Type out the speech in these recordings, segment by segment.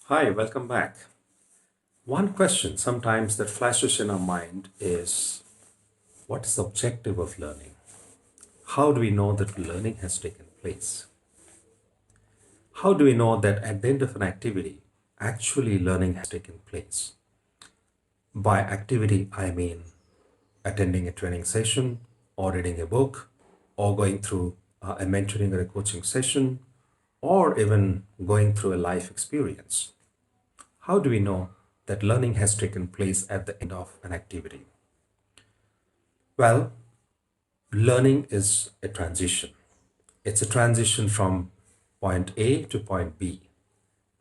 Hi, welcome back. One question sometimes that flashes in our mind is what is the objective of learning? How do we know that learning has taken place? How do we know that at the end of an activity, actually learning has taken place? By activity, I mean attending a training session, or reading a book, or going through a mentoring or a coaching session, or even going through a life experience. How do we know that learning has taken place at the end of an activity? Well, learning is a transition. It's a transition from point A to point B.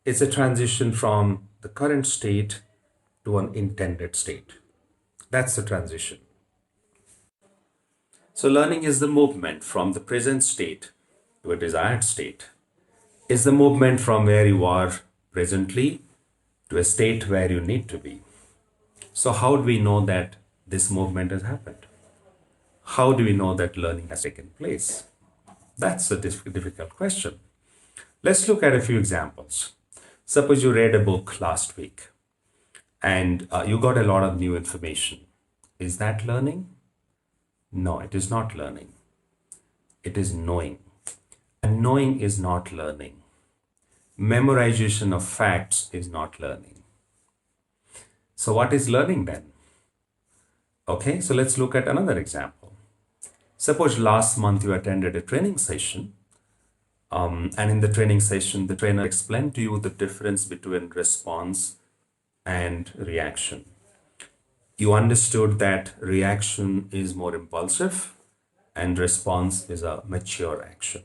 It's a transition from the current state to an intended state. That's the transition. So, learning is the movement from the present state to a desired state. It's the movement from where you are presently to a state where you need to be. So, how do we know that this movement has happened? How do we know that learning has taken place? That's a difficult question. Let's look at a few examples. Suppose you read a book last week and you got a lot of new information. Is that learning? No, it is not learning. It is knowing. And knowing is not learning. Memorization of facts is not learning. So, what is learning then? Okay, so let's look at another example. Suppose last month you attended a training session, and in the training session, the trainer explained to you the difference between response and reaction. You understood that reaction is more impulsive and response is a mature action.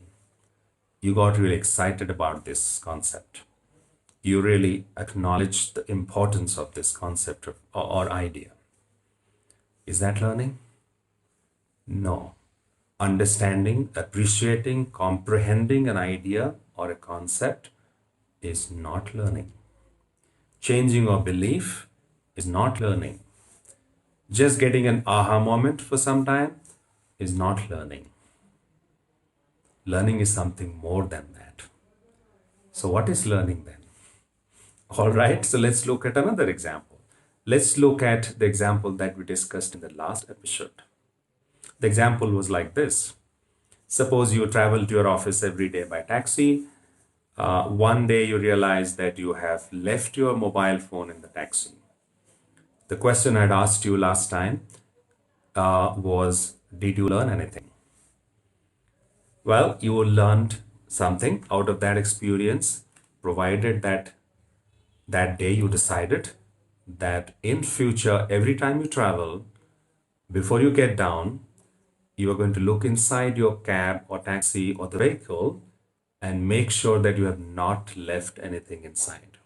You got really excited about this concept. You really acknowledged the importance of this concept or idea. Is that learning? No. Understanding, appreciating, comprehending an idea or a concept is not learning. Changing your belief is not learning. Just getting an aha moment for some time is not learning. Learning is something more than that. So, what is learning then? All right, so let's look at another example. Let's look at the example that we discussed in the last episode. The example was like this. Suppose you travel to your office every day by taxi. One day you realize that you have left your mobile phone in the taxi. The question I'd asked you last time was, did you learn anything? Well, you learned something out of that experience, provided that that day you decided that in future, every time you travel, before you get down, you are going to look inside your cab or taxi or the vehicle and make sure that you have not left anything inside.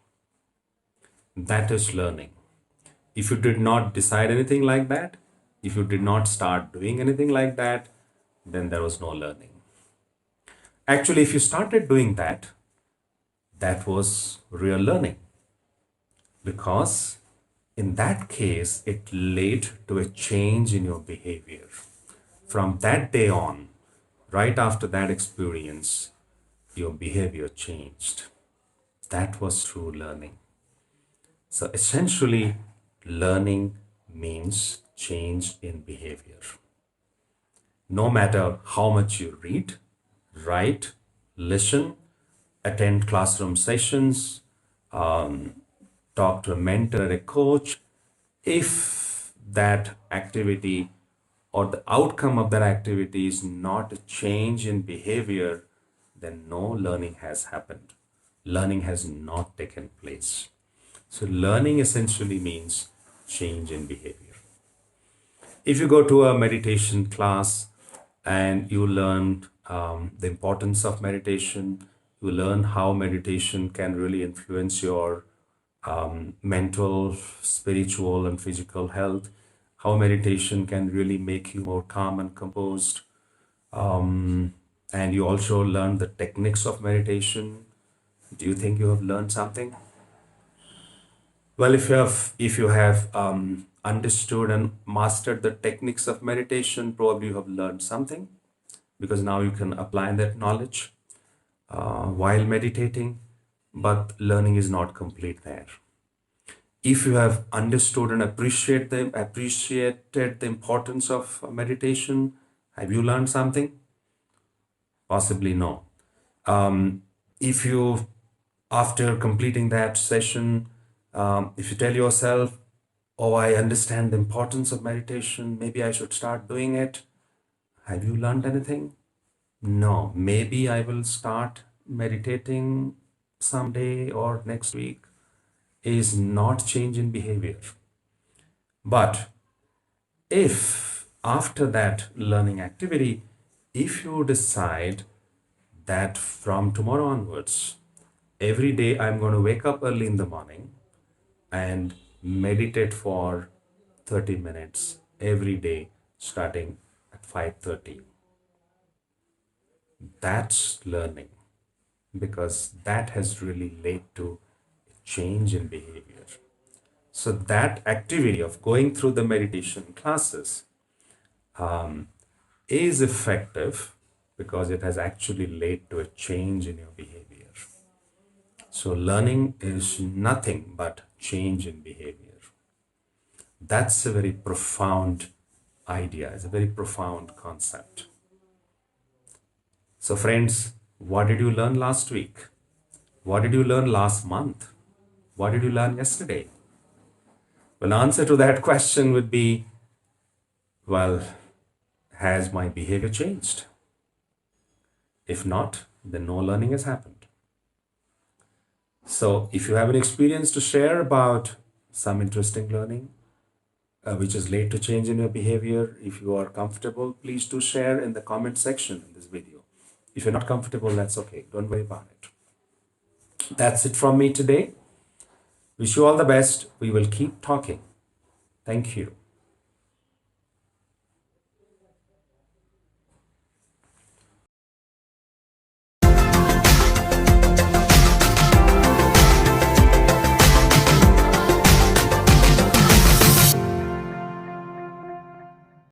That is learning. If you did not decide anything like that, if you did not start doing anything like that, then there was no learning. Actually, if you started doing that, that was real learning. Because in that case, it led to a change in your behavior. From that day on, right after that experience, your behavior changed. That was true learning. So essentially, learning means change in behavior. No matter how much you read, write, listen, attend classroom sessions, talk to a mentor, a coach, if that activity or the outcome of that activity is not a change in behavior, then no learning has happened. Learning has not taken place. So, learning essentially means change in behavior. If you go to a meditation class and you learn the importance of meditation, you learn how meditation can really influence your mental, spiritual, and physical health, how meditation can really make you more calm and composed. And you also learn the techniques of meditation. Do you think you have learned something? Well, if you have understood and mastered the techniques of meditation, probably you have learned something because now you can apply that knowledge while meditating. but learning is not complete there. If you have understood and appreciated the importance of meditation, have you learned something? Possibly no. If you, after completing that session, if you tell yourself, oh, I understand the importance of meditation, maybe I should start doing it, have you learned anything? No. Maybe I will start meditating someday or next week is not change in behavior. But if after that learning activity, if you decide that from tomorrow onwards, every day I'm going to wake up early in the morning and meditate for 30 minutes every day starting at 5:30. That's learning, because that has really led to a change in behavior. So that activity of going through the meditation classes is effective because it has actually led to a change in your behavior. So learning is nothing but change in behavior. That's a very profound idea, it's a very profound concept. So, friends, what did you learn last week? What did you learn last month? What did you learn yesterday? Well, answer to that question would be, well, has my behavior changed? If not, then no learning has happened. So, if you have an experience to share about some interesting learning, which is led to change in your behavior, if you are comfortable, please do share in the comment section in this video. If you're not comfortable, that's okay. Don't worry about it. That's it from me today. Wish you all the best. We will keep talking. Thank you.